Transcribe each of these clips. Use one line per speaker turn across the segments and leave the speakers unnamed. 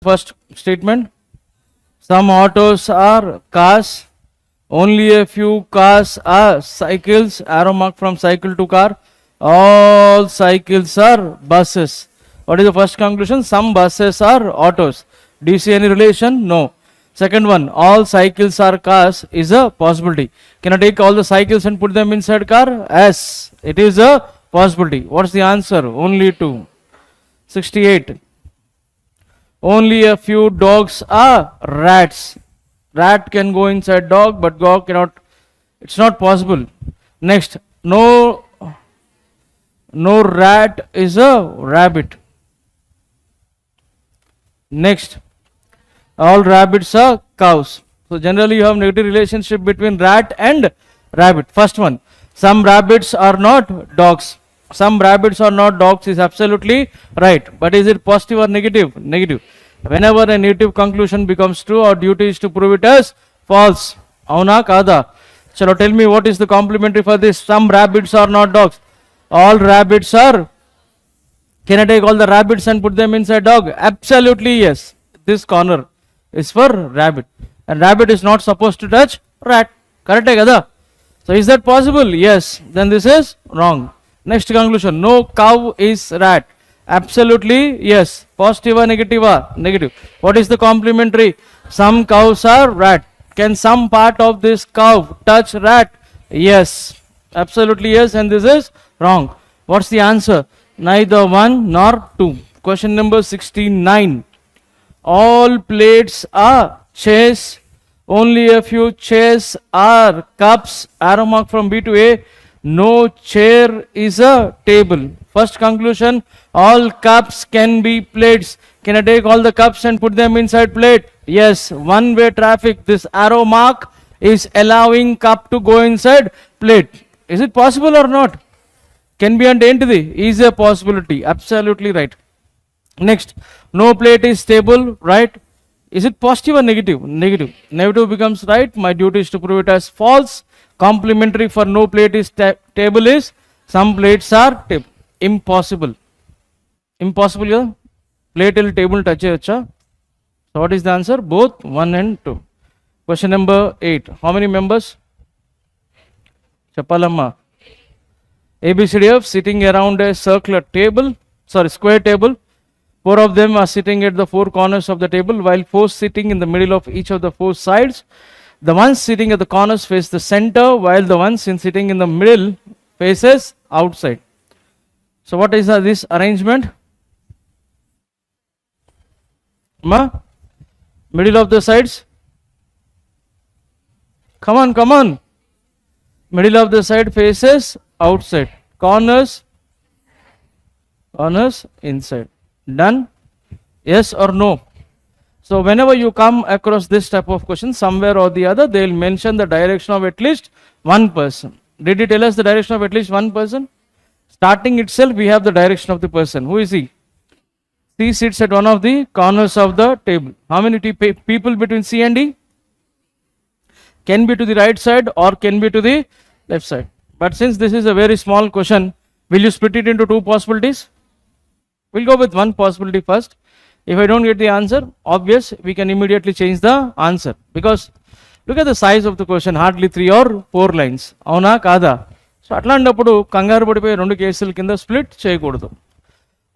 first statement. Some autos are cars. Only a few cars are cycles. Arrow mark from cycle to car. All cycles are buses. What is the first conclusion? Some buses are autos. Do you see any relation? No. Second one, all cycles are cars is a possibility. Can I take all the cycles and put them inside car? Yes, it is a possibility. What's the answer? Only 2. 68. Only a few dogs are rats. Rat can go inside dog, but dog cannot. It's not possible. Next, no rat is a rabbit. Next, all rabbits are cows. So generally you have negative relationship between rat and rabbit. First one, some rabbits are not dogs. Some rabbits are not dogs is absolutely right. But is it positive or negative? Negative. Whenever a negative conclusion becomes true, our duty is to prove it as false. Avuna kada. So tell me what is the complementary for this? Some rabbits are not dogs. All rabbits are. Can I take all the rabbits and put them inside dog? Absolutely yes. This corner is for rabbit. And rabbit is not supposed to touch rat. Correct kada? So is that possible? Yes. Then this is wrong. Next conclusion. No cow is rat. Absolutely yes. Positive or negative? Negative. What is the complementary? Some cows are rat. Can some part of this cow touch rat? Yes. Absolutely yes. And this is wrong. What's the answer? Neither 1 nor 2. Question number 69. All plates are chairs. Only a few chairs are cups. Arrow mark from B to A. No chair is a table. First conclusion, all cups can be plates. Can I take all the cups and put them inside plate? Yes, one-way traffic. This arrow mark is allowing cup to go inside plate. Is it possible or not? Can be and entity is a possibility. Absolutely right. Next, no plate is table, right? Is it positive or negative? Negative. Negative becomes right. My duty is to prove it as false. Complementary for no plate is table is some plates are table. Impossible. Impossible, yeah? Plate and table touch acha. So what is the answer? Both 1 and 2. Question number 8. How many members? Chapalamma. ABCDF sitting around a circular table, square table. 4 of them are sitting at the 4 corners of the table, while 4 sitting in the middle of each of the 4 sides. The ones sitting at the corners face the center, while the ones sitting in the middle faces outside. So what is this arrangement? Middle of the sides? Come on. Middle of the side faces outside. Corners inside. Done? Yes or no? So whenever you come across this type of question, somewhere or the other, they will mention the direction of at least one person. Did he tell us the direction of at least one person? Starting itself, we have the direction of the person. Who is he? C sits at one of the corners of the table. How many people between C and D? Can be to the right side or can be to the left side. But since this is a very small question, will you split it into 2 possibilities? We'll go with one possibility first. If I don't get the answer, obvious, we can immediately change the answer. Because look at the size of the question, hardly 3 or 4 lines. Avuna kada. So atlantapudu kangaru padipoyi 2 కేసుల కింద split చేయకూడదు.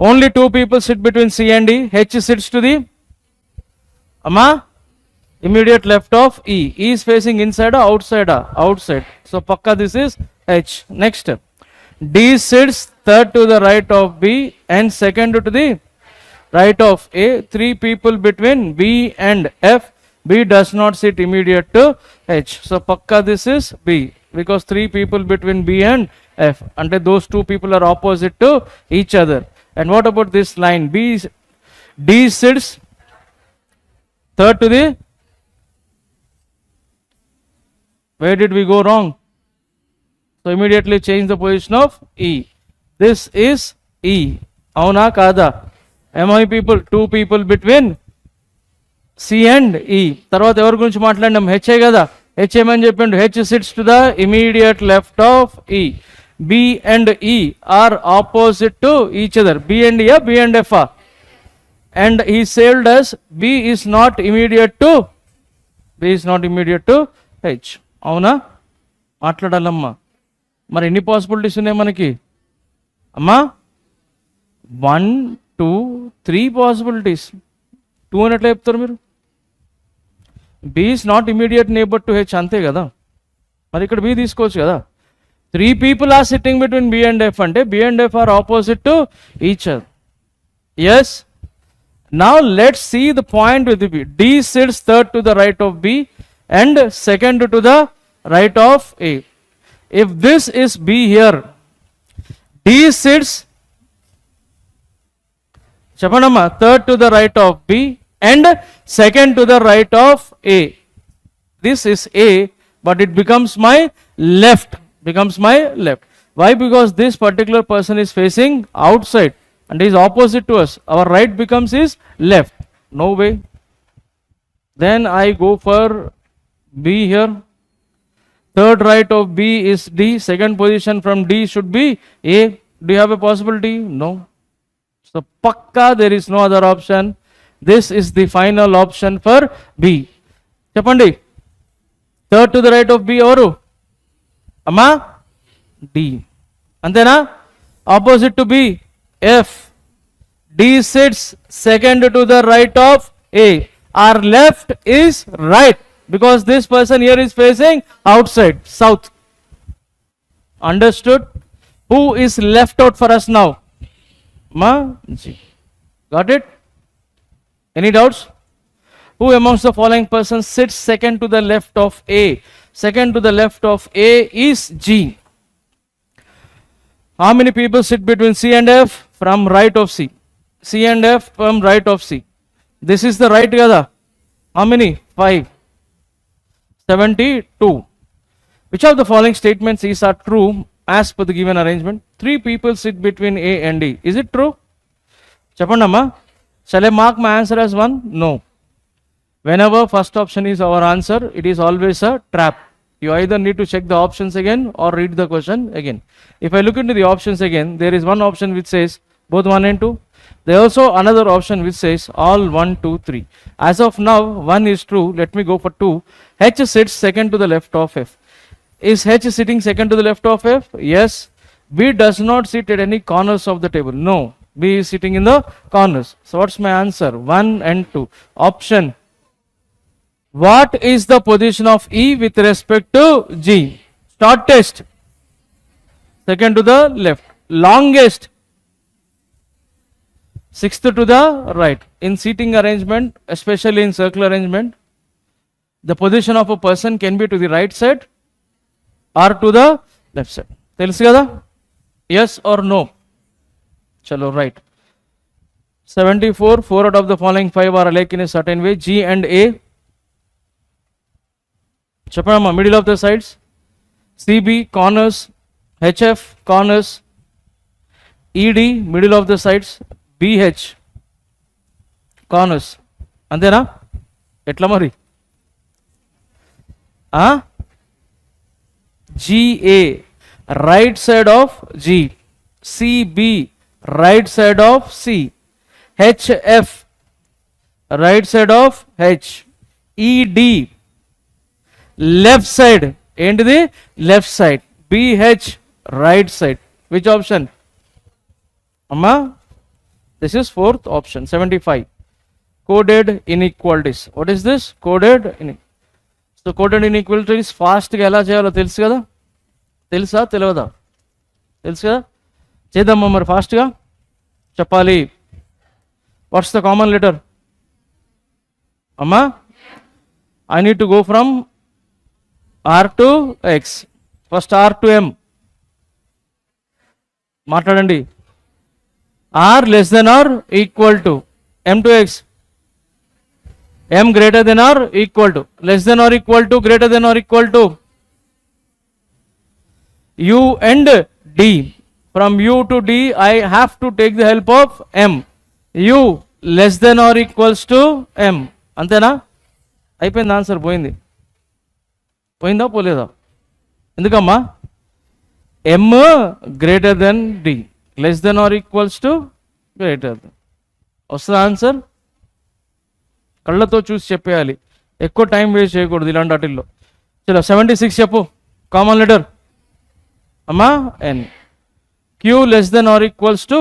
Only 2 people sit between C and D. H sits to the immediate left of E. E is facing inside or outside? Outside. So pakka this is H. Next. D sits third to the right of B and second to the right of A. 3 people between B and F. B does not sit immediate to H. So pakka this is B, because 3 people between B and F. And those 2 people are opposite to each other. And what about this line? D sits third to the. Where did we go wrong? So immediately change the position of E. This is E. Avuna kada. How many people? 2 people between C and E. తర్వాత ఎవరి గురించి మాట్లాడినాం? H కదా. H ఏమని చెప్పిండు? H sits to the immediate left of E. B and E are opposite to each other. B and E, B and F. and he sailed us, B is not immediate to H. అవునా? మాట్లాడాలమ్మా. మరి ఎన్ని possibilities ఉన్నాయి మనకి అమ్మా? 1 2 3 possibilities. 2 అని ఎట్లా చెప్తారు మీరు? B is not immediate neighbor to H, అంతే కదా. మరి ఇక్కడ B తీసుకోవచ్చు కదా. 3 people are sitting between B and F అంటే B and F are opposite to each other. Yes. Now let's see the point with B. D sits third to the right of B and second to the right of A. If this is B here, D sits చెప్పండమ్మా third to the right of B and second to the right of A. This is A, but it becomes my left. Why? Because this particular person is facing outside and is opposite to us. Our right becomes his left. No way. Then I go for B here. Third right of B is D. Second position from D should be A. Do you have a possibility? No. So pakka there is no other option. This is the final option for B. Cheppandi. Third to the right of B ఎవరు అమ్మా? D. అంతేనా? Opposite to B, F. D sits second to the right of A. Our left is right because this person here is facing outside, south. Understood? Who is left out for us now? Ma? G. Got it? Any doubts? Who amongst the following persons sits second to the left of A? Second to the left of A is G. How many people sit between C and F? From right of C. C and F from right of C. This is the right kada. How many? 5. 72. Which of the following statements is are true as per the given arrangement? 3 people sit between A and D. Is it true? Cheppandamma. Shall I mark my answer as 1? No. Whenever first option is our answer, it is always a trap. You either need to check the options again or read the question again. If I look into the options again, there is one option which says both 1 and 2. There is also another option which says all 1, 2, 3. As of now, 1 is true. Let me go for 2. H sits second to the left of F. Is H sitting second to the left of F? Yes. B does not sit at any corners of the table. No. B is sitting in the corners. So what's my answer? 1 and 2. Option. What is the position of E with respect to G? Start test. Second to the left. Longest. 6th to the right. In seating arrangement, especially in circular arrangement, the position of a person can be to the right side or to the left side. Telusu kada? Yes or no? Chalo, right. 74. 4 out of the following 5 are alike in a certain way. G and A. Chapama, middle of the sides. CB, corners. HF, corners. ED, middle of the sides. BH, corners. Antena? Etla mari? GA, right side of G. CB, right side of C. HF, right side of H. ED, left side. ఏంటిది? Left side. BH, right side. Which option? Amma? This is 4th option. 75. Coded inequalities. What is this? Coded inequalities. So coded inequalities fast గా ఎలా చేయాలో తెలుసు కదా? తెలుసా తెలియదా? తెలుసు కదా? చేద్దామా మరి ఫాస్ట్గా చెప్పాలి. వాట్స్ ద కామన్ లెటర్ అమ్మా? I need to go from R to X. First R to M. మాట్లాడండి. R less than or equal to M to X. M greater than or equal to, less than or equal to, greater than or equal to. U and D. From U to D, I have to take the help of M. U less than or equals to M. అంతేనా? అయిపోయింది. Answer పోయింది. పోయిందా పోలేదా? ఎందుకమ్మా? M greater than D. Less than or equals to greater than. వస్తుందా answer? కళ్ళతో చూసి చెప్పేయాలి, ఎక్కువ టైం వేస్ట్ చేయకూడదు ఇలాంటి వాటిల్లో. చలో 76 చెప్పు, కామన్ లెటర్ అమ్మా N. Q less than R equals to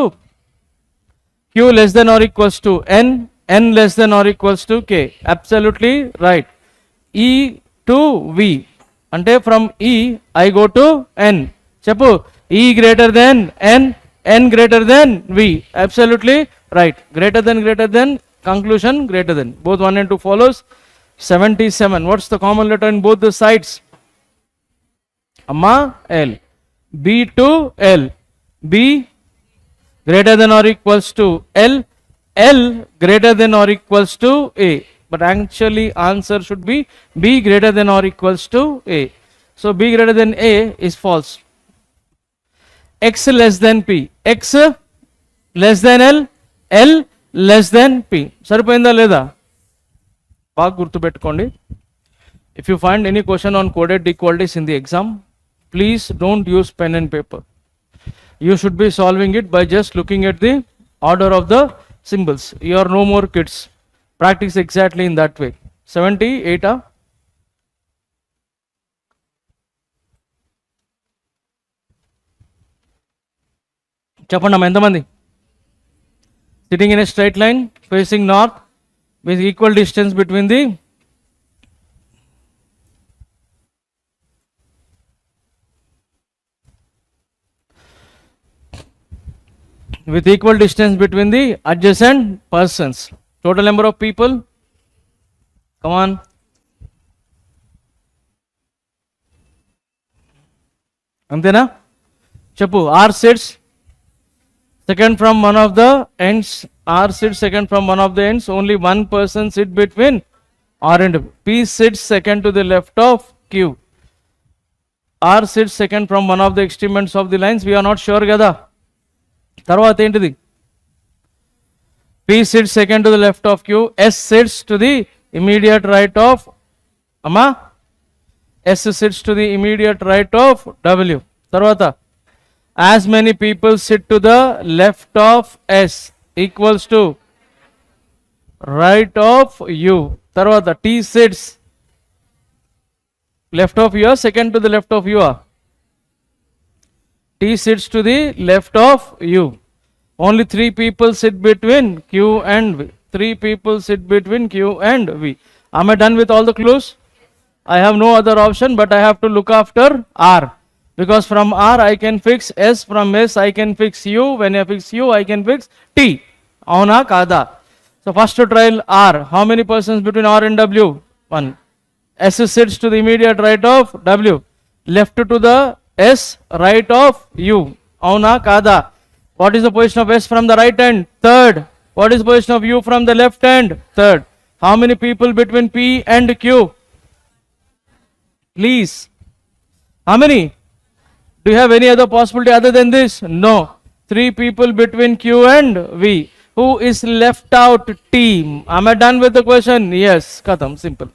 N, N less than R equals to K. Absolutely right. E to V అంటే from E I go to N. చెప్పు, E greater than N, N greater than V. Absolutely right. Greater than conclusion greater than. Both 1 and 2 follows. 77. What's the common letter in both the sides? Amma L. B to L. B greater than or equals to L. L greater than or equals to A. But actually answer should be B greater than or equals to A. So B greater than A is false. X less than P. X less than L. L less than P. సరిపోయిందా లేదా? బాగా గుర్తుపెట్టుకోండి. If you find any question on coded equalities in the exam, please don't use pen and paper. You should be solving it by just looking at the order of the symbols. You are no more kids. Practice exactly in that way. 78 చెప్పండి అమ్మా, ఎంతమంది? Sitting in a straight line facing north with equal distance between the adjacent persons. Total number of people, come on, antena cheppu. R sits second from one of the ends. R sits second from one of the ends. Only one person sit between R and P. Sits second to the left of Q. R sits second from one of the extreme ends of the lines. We are not sure kada. Tarvata entidi? P sits second to the left of Q. S sits to the immediate right of Amma. S sits to the immediate right of W. Tarvata, as many people sit to the left of S equals to right of U. Tarvata, T sits left of U, second to the left of U. T sits to the left of U. Only 3 people sit between Q and V. 3 people sit between Q and V. Am I done with all the clues? I have no other option, but I have to look after R. Because from R I can fix S, from S I can fix U, when I fix U I can fix T. Avuna kada? So first trial R. How many persons between R and W? 1. S sits to the immediate right of W. Left to the S, right of U. Avuna kada? What is the position of S from the right hand? 3rd. What is the position of U from the left hand? 3rd. How many people between P and Q? Please. How many? Do you have any other possibility other than this? No. 3 people between Q and V. Who is left out? T. Am I done with the question? Yes. Katham. Simple.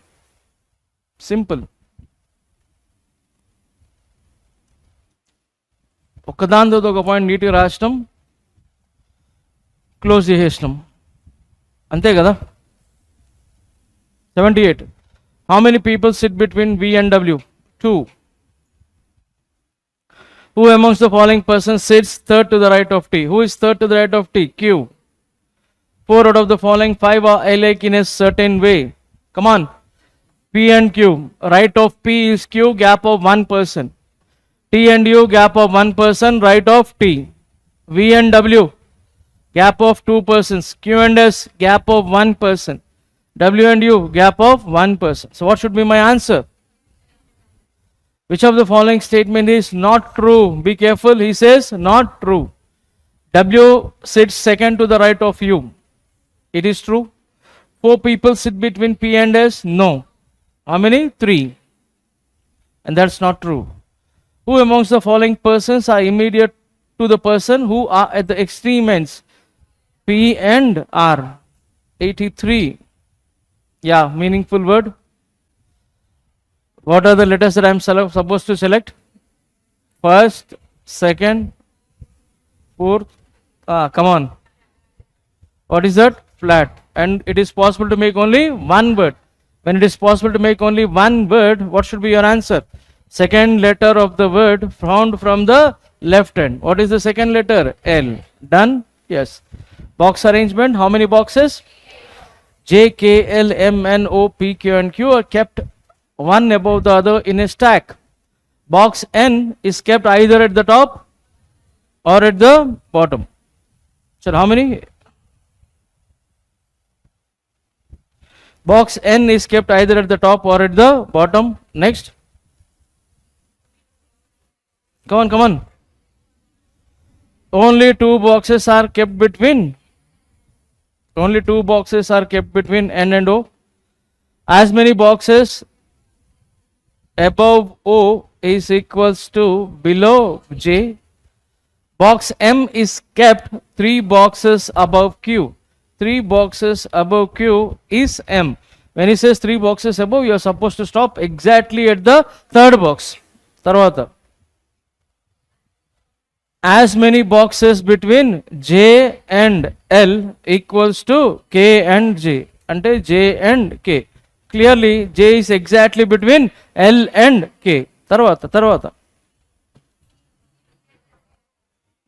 Simple. ఒకదాంతో ఒక point నీట్గా రాసినాం, close చేసేసినాం, అంతే కదా. 78. How many people sit between V and W? 2. Who amongst the following persons sits 3rd to the right of T? Who is 3rd to the right of T? Q. 4 out of the following 5 are alike in a certain way. Come on. P and Q. Right of P is Q, gap of 1 person. T and U, gap of 1 person, right of T. V and W, gap of 2 persons. Q and S, gap of 1 person. W and U, gap of 1 person. So what should be my answer? Which of the following statement is not true? Be careful. He says not true. W sits second to the right of U. It is true. 4 people sit between P and S. No. How many? 3. And that's not true. Who amongst the following persons are immediate to the person who are at the extreme ends? P and R. 83. Yeah, meaningful word. What are the letters that I am supposed to select? First, second, fourth. Come on. What is that? flat, and it is possible to make only one word. When it is possible to make only one word, what should be your answer? Second letter of the word found from the left hand. What is the second letter? L. Done? Yes. Box arrangement, how many boxes? J, K, L, M, N, O, P, Q and Q are kept one above the other in a stack. Box N is kept either at the top or at the bottom. So how many? Box N is kept either at the top or at the bottom. Next. Come on. Only two boxes are kept between. Only two boxes are kept between N and O. As many boxes above O is equals to below J. Box M is kept 3 boxes above Q. 3 boxes above Q is M. When he says 3 boxes above, you are supposed to stop exactly at the third box. Tarvata. As many boxes between J and L equals to K and J. Ante J and K. Clearly, J is exactly between L and K. Tarvata.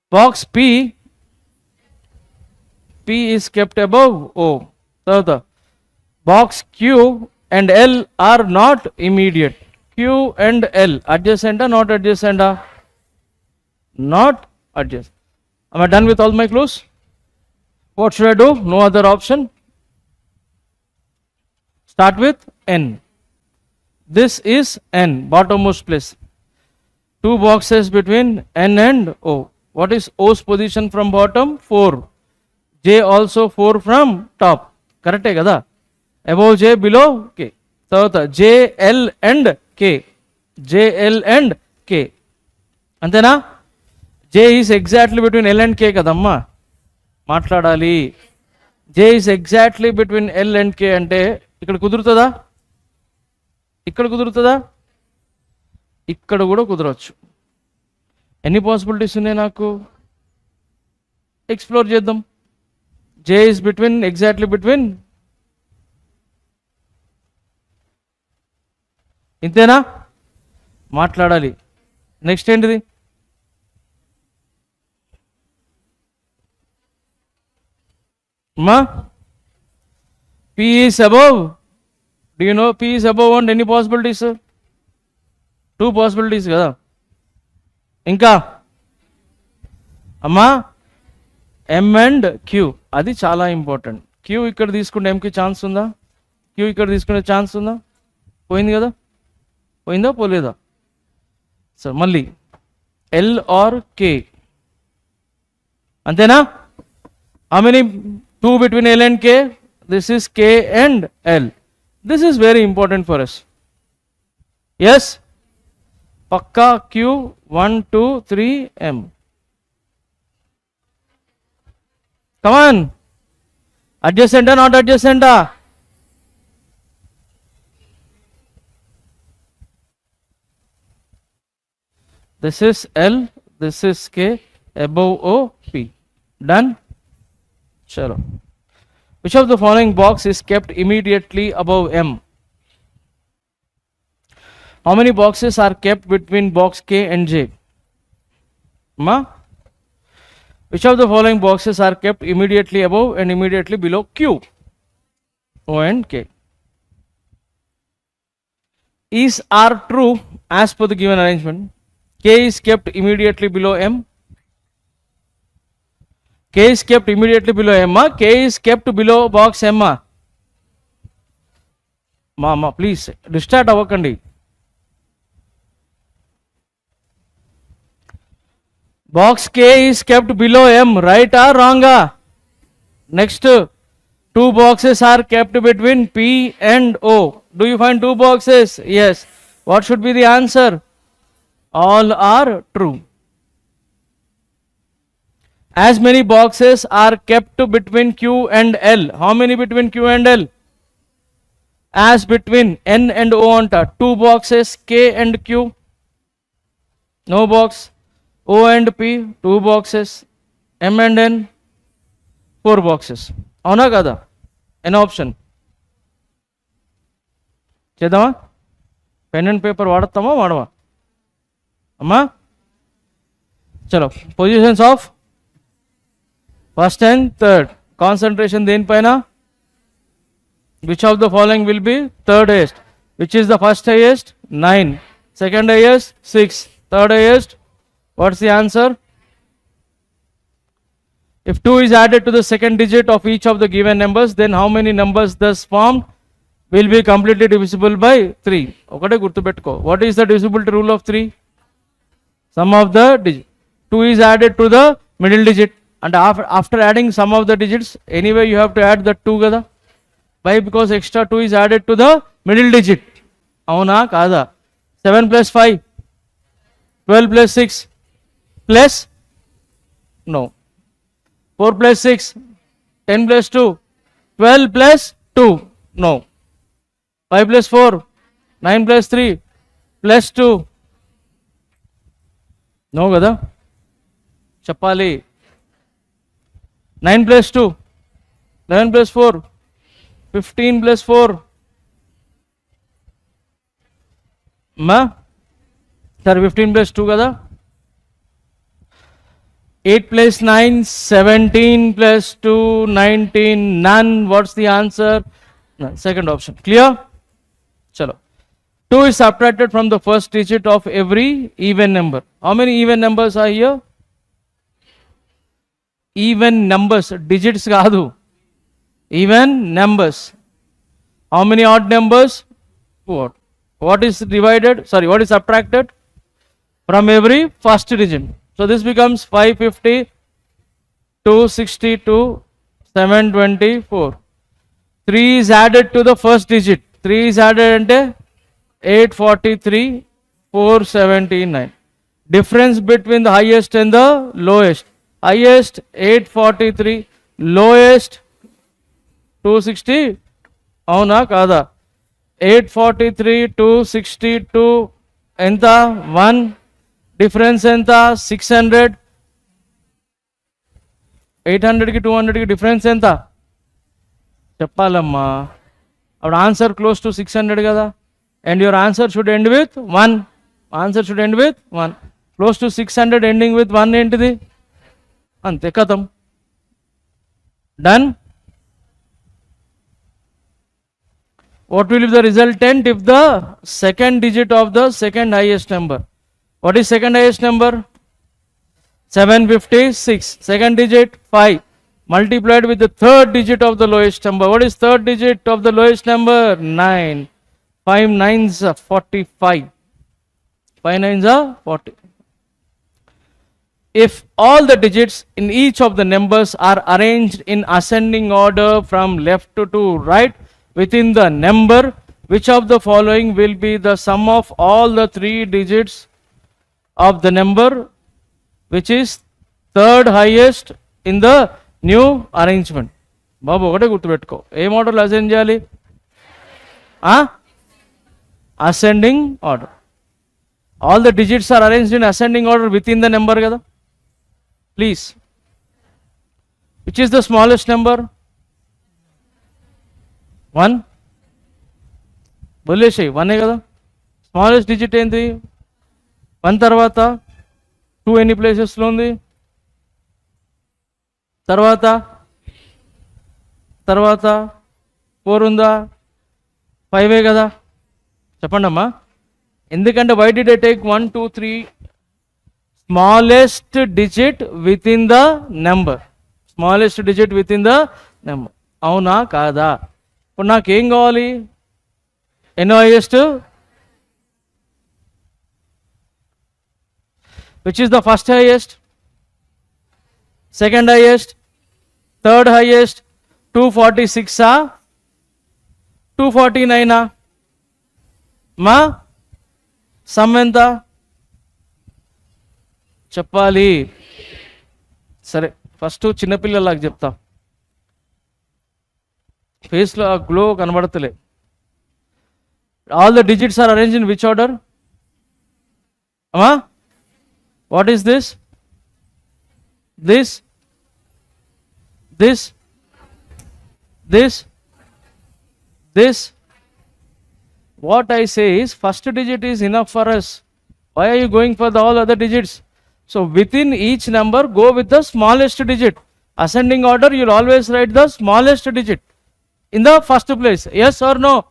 Box P is kept above O. Tarvata. Box Q and L are not immediate. Q and L adjacent or not adjacent? Not adjacent. Am I done with all my clues? What should I do? No other option. Start with N. This is N, bottommost place. 2 boxes between N and O. What is O's position from bottom? 4. J also 4 from top. Correct kada? Above J, below K. So J, L and K. J, L and K. Antena? J is exactly between L and K kadamma. Matladali. J is exactly between L and K ante ikkada kudrutada? Ikkada kudrutada? Ikkada kuda kudrachu. Any possibilities unnayi naku? Explore cheddam. J is between, exactly between. ఇంతేనా? మాట్లాడాలి. Next ఏంటిది? Ma? P is above. Do you know P is above on any possibilities, sir? 2 possibilities kada. ఇంకా అమ్మా M and Q అది చాలా important. Q ఇక్కడ తీసుకుంటే M కి ఛాన్స్ ఉందా? Q ఇక్కడ తీసుకునే ఛాన్స్ ఉందా? పోయింది కదా? పోయిందా పోలేదా? సార్ మళ్ళీ L or K అంతేనా? How many 2 between L and K? This is K and L. This is very important for us. Yes? Pakka Q 1, 2, 3 M. Come on. Adjacent or not adjacent? This is L, this is K, above O, P. Done? Chalo. Which of the following box is kept immediately above M? How many boxes are kept between box K and J? Ma? Which of the following boxes are kept immediately above and immediately below Q? O and K. Is R true as per the given arrangement? K is kept immediately below M. K is kept immediately below M. K is kept below box M. Ma, please distract avakandi. Box K is kept below M, right or wrong? Next, 2 boxes are kept between P and O. Do you find 2 boxes? Yes. What should be the answer? All are true. As many boxes are kept between Q and L. How many between Q and L? As between N and O anta 2 boxes, K and Q. No box. O and P 2 boxes. M and N 4 boxes. అవునా కదా? N option చేద్దామా? Pen and paper వాడతామా వాడవా అమ్మా? చలో, positions of first and third, concentration దేనిపైన? Which of the following will be third highest? Which is the first highest? 9. Second highest? 6. Third highest? What's the answer? If 2 is added to the second digit of each of the given numbers, then how many numbers thus formed will be completely divisible by 3? ఒకటే గుర్తుపెట్టుకో. What is the divisibility rule of 3? Sum of the digit. 2 is added to the middle digit, and after adding sum of the digits, anyway you have to add the 2 కదా. Why? Because extra 2 is added to the middle digit. అవునా కాదా? 7 plus 5, 12 plus 6 plus, no, 4 plus 6, 10 plus 2, 12 plus 2, no, 5 plus 4, 9 plus 3 plus 2, no కదా? చెప్పాలి. 9 plus 2, 11 plus 4, 15 plus 4, మా సరే 15 plus 2 కదా? 8 plus 9, 17 plus 2, 19, none. What's the answer? None. Second option. Clear? Chalo. 2 is subtracted from the first digit of every even number. How many even numbers are here? Even numbers. Digits kaadu. Even numbers. How many odd numbers? What? What is divided? Sorry, what is subtracted from every first digit? So this becomes 550, 262, 724. 3 is added to the first digit. 3 is added ante 843, 479. Difference between the highest and the lowest. Highest 843, lowest 260. అవునా కాదా? 843, 262 ఎంత? 1. Difference ఎంత? 600. 800కి 200కి difference ఎంత చెప్పాలమ్మా? అప్పుడు answer close to 600 కదా. And your answer should end with 1. Answer should end with 1. Close to 600 ending with 1 ఏంటిది? అంతే, కథం. Done. What will be the resultant if the second digit of the second highest number? What is second highest number? 756. Second digit 5 multiplied with the third digit of the lowest number. What is third digit of the lowest number? 9. 5 9s are 45. 5 9s are 40. If all the digits in each of the numbers are arranged in ascending order from left to right within the number, which of the following will be the sum of all the 3 digits of the number which is third highest in the new arrangement? బాబు ఒకటే గుర్తుపెట్టుకో. ఏ model ascend చేయాలి? Ascending order. All the digits are arranged in ascending order within the number కదా. Please, which is the smallest number? 1. వదిలేసేయి, 1 కదా. Smallest digit ఏంటి? 1 తర్వాత 2 ఎన్ని ప్లేసెస్లో ఉంది? తర్వాత 4 ఉందా? 5 కదా. చెప్పండి అమ్మా. ఎందుకంటే why did I take 1 2 3? Smallest digit within the number. Smallest digit within the number. అవునా కాదా? ఇప్పుడు నాకేం కావాలి? ఎన్నో highest? which is the first highest, second highest, third highest? 246 ఆ 249 ఆ? మా సమ్ ఎంత చెప్పాలి? సరే, ఫస్ట్ చిన్నపిల్లలాగా చెప్తా. ఫేస్లో ఆ గ్లో కనబడతలే. All the digits are arrange in which order? అమ్మా, what is this? This this, this. What I say is first digit is enough for us. Why are you going for the all other digits? So within each number, go with the smallest digit. Ascending order, you'll always write the smallest digit in the first place. Yes or no?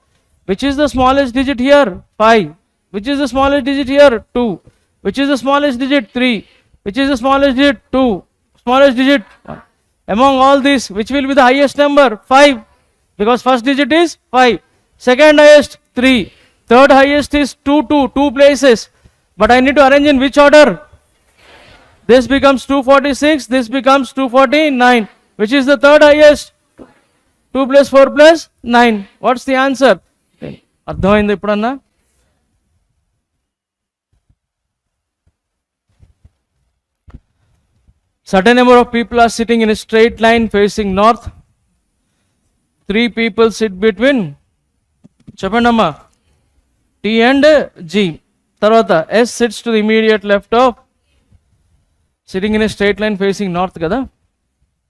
Which is the smallest digit here? 5. Which is the smallest digit here? 2. Which is the smallest digit? 3. Which is the smallest digit? 2. Smallest digit 1. Among all these, which will be the highest number? 5. Because first digit is 5. Second highest 3. Third highest is 2, 2. 2 places. But I need to arrange in which order? This becomes 246. This becomes 249. Which is the third highest? 2 plus 4 plus 9. What's the answer? అర్థమైంది ఎప్పుడన్నా? Certain number of people are sitting in a straight line facing north. 3 people sit between, చెప్పండమ్మా, T and G. తర్వాత S sits to the immediate left of, sitting in a straight line facing north కదా,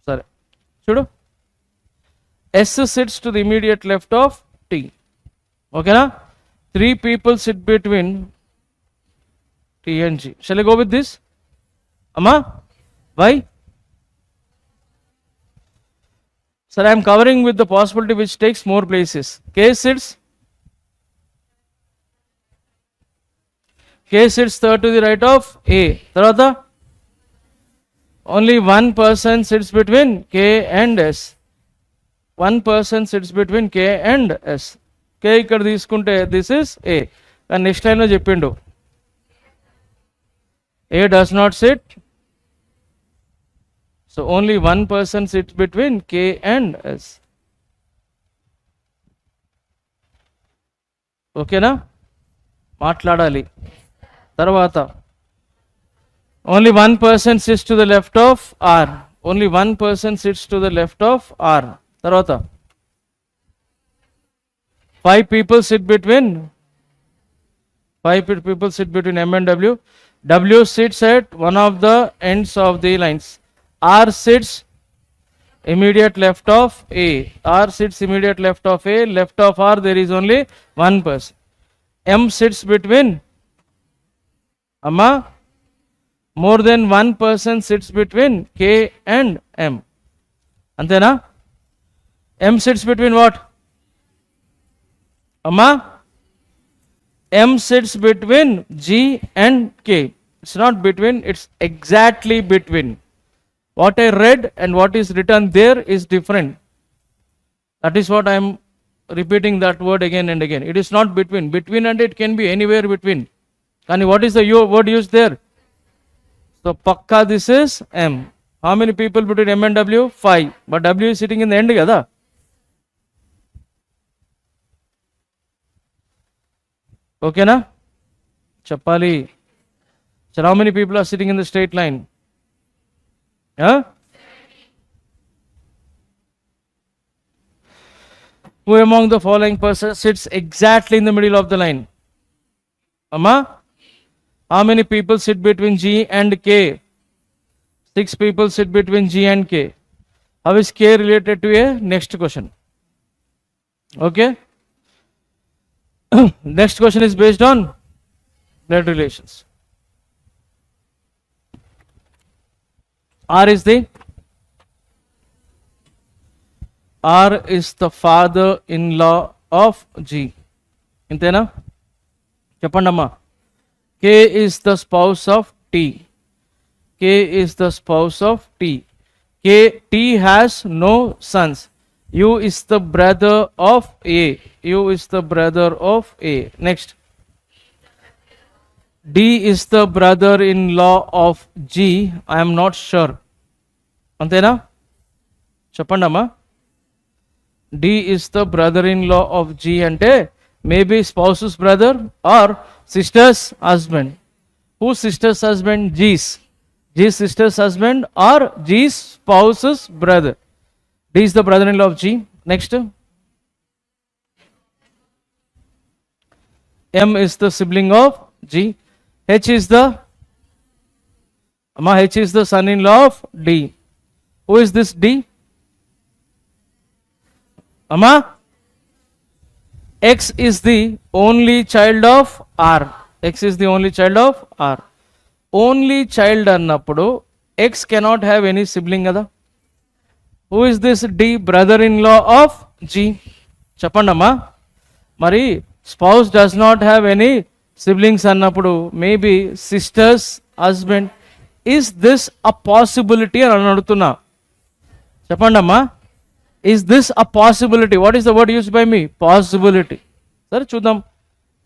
సరే చూడు, S sits to the immediate left of T. ఓకేనా? 3 people sit between T and G. Shall I go with this? అమ్మా, why? Sir, I am covering with the possibility which takes more places. K sits third to the right of A. Tarvata, only one person sits between K and S. One person sits between K and S. K ikkada తీసుకుంటే this is A. And next line లో చెప్పిండు A does not sit. So only one person sits between K and S. ఓకేనా? మాట్లాడాలి. తర్వాత only one person sits to the left of R. Only one person sits to the left of R. తర్వాత 5 people sit between M and W. W sits at one of the ends of the lines. R sits immediate left of A. R sits immediate left of A. Left of R there is only one person. M sits between, amma, more than one person sits between K and M. Antena? M sits between what? Amma, M sits between G and K. It's not between, it's exactly between. What I read and what is written there is different. That is what I am repeating that word again and again. It is not between. Between and it can be anywhere between. And what is the word used there? So pakka this is M. How many people between M and W? 5. But W is sitting in the end kada. Okay na? Chappali. So how many people are sitting in the straight line? Huh? Who among the following persons sits exactly in the middle of the line? Amma? How many people sit between G and K? 6 people sit between G and K. How is K related to A? Next question. Okay? Next question is based on blood relations. R is the father-in-law of G. Intena? Chappandamma. K is the spouse of T. K is the spouse of T. T has no sons. U is the brother of A. U is the brother of A. Next. D is the brother-in-law of G. I am not sure. Antena? Chappandamma. D is the brother-in-law of G ante maybe spouse's brother or sister's husband. Whose sister's husband? G's. G's sister's husband or G's spouse's brother. D is the brother-in-law of G. Next. M is the sibling of G. H is the son-in-law of D. Who is this D? అమ్మా X is the only child of R. X is the only child of R. Only child అన్నప్పుడు X cannot have any sibling కదా. Who is this D? Brother-in-law of G. చెప్పండమ్మా. మరి spouse does not have any siblings అన్నప్పుడు maybe sister's husband. Is this a possibility అని అడుగుతున్నా. చెప్పండమ్మా. Is this a possibility? What is the word use by me? Possibility. సరే చూద్దాం.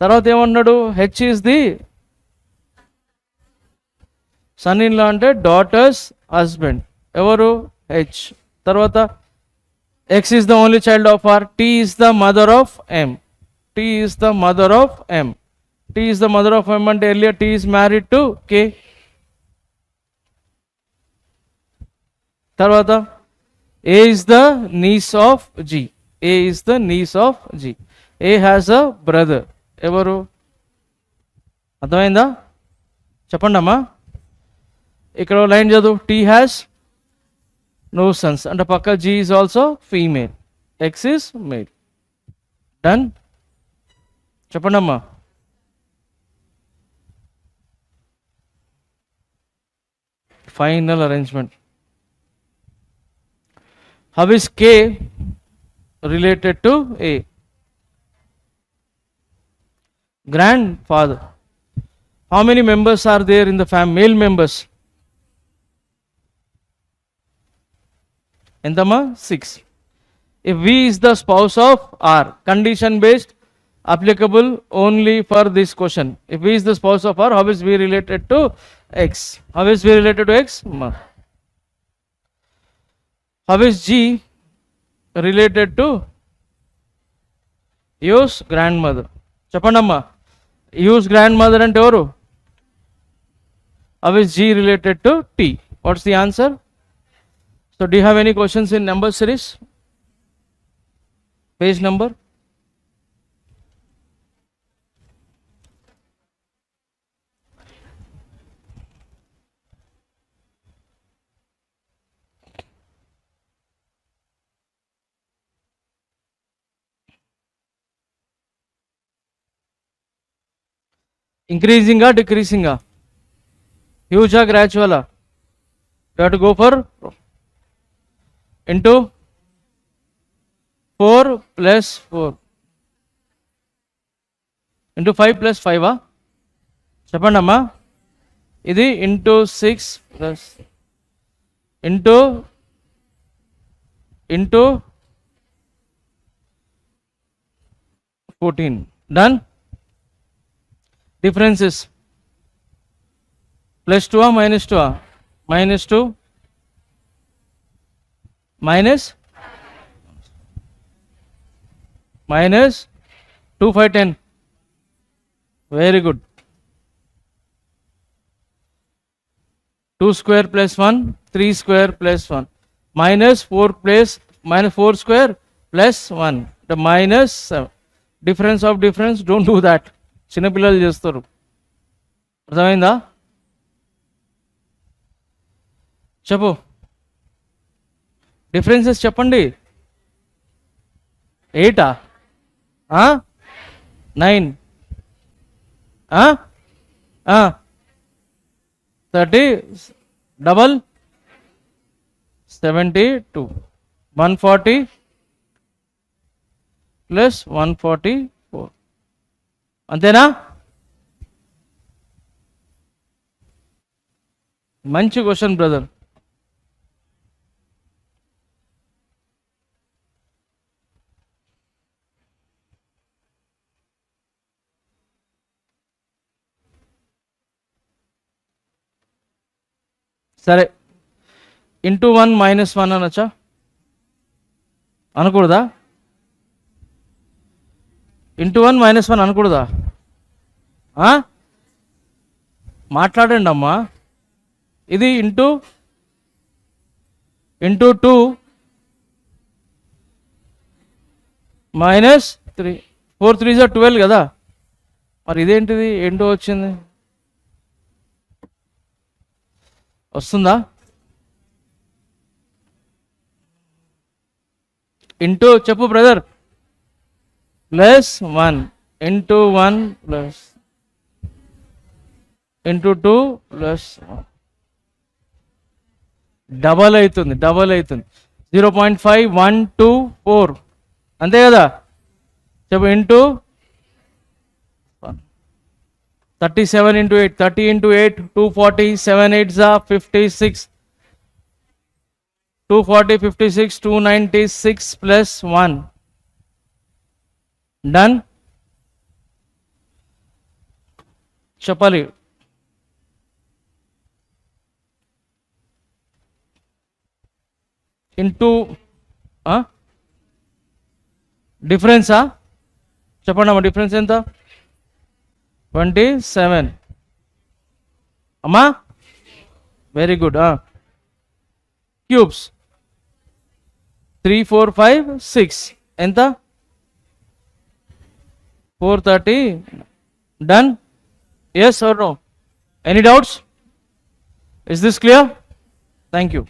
తర్వాత ఏమన్నాడు? H is the son in law అంటే daughter's husband. ఎవరు? హెచ్. తర్వాత X is the only child of R. T is the mother of M. T is the mother of M. T is the mother of M అంటే earlier T is married to K. తర్వాత A is the niece of G. A is the niece of G. A has a brother. ఎవరు? అర్థమైందా? చెప్పండి అమ్మా. ఇక్కడ line చదువు. T has no sons అంటే పక్క G is also female. X is male. Done? చెప్పండి అమ్మా. Final arrangement. How is K related to A? Grandfather. How many members are there in the family? Male members. Entama? 6. If V is the spouse of R, condition based, applicable only for this question. If V is the spouse of R, how is V related to X? How is V related to X? How is G related to U's grandmother? చెప్పండమ్మా. U's grandmother అంటే ఎవరు? How is G related to T? What's the answer? So do you have any questions in number series? Page number? Increasing or decreasing? Huge or gradual? You have to go for into 4 plus 4 into 5 plus 5. చెప్పండమ్మా. ఇది into 6 plus into 14. Done? Differences plus 2 minus 2 minus 2 minus 2 5 10. Very good. 2 square plus 1 3 square plus 1 minus 4 plus minus 4 square plus 1 the minus 7. Difference of difference, don't do that. చిన్నపిల్లలు చేస్తారు. అర్థమైందా? చెప్పు. Differences చెప్పండి. 8 9 30 double 72 140 plus 144. అంతేనా? మంచి question brother. సరే, into 1 minus 1 అనొచ్చా? అనకూడదా? ఇంటూ 1 మైనస్ 1 అనకూడదా? మాట్లాడండి అమ్మా. ఇది ఇంటూ 2 మైనస్ 3 4 3 12 కదా. మరి ఇదేంటిది ఏంటో వచ్చింది? వస్తుందా? ఇంటూ చెప్పు brother plus 1 into 1 plus into 2 plus double అవుతుంది 0.5124 అంతే కదా చెప్పు into 37 into 8 30 into 8 240 7 8 za 56 240 56 296 plus 1 done చెప్పాలి ఇంటూ డిఫరెన్సా చెప్పండి అమ్మా డిఫరెన్స్ ఎంత 27 అమ్మా వెరీ గుడ్ క్యూబ్స్ 3 4 5 6 ఎంత 430 done yes or no any doubts is this clear thank you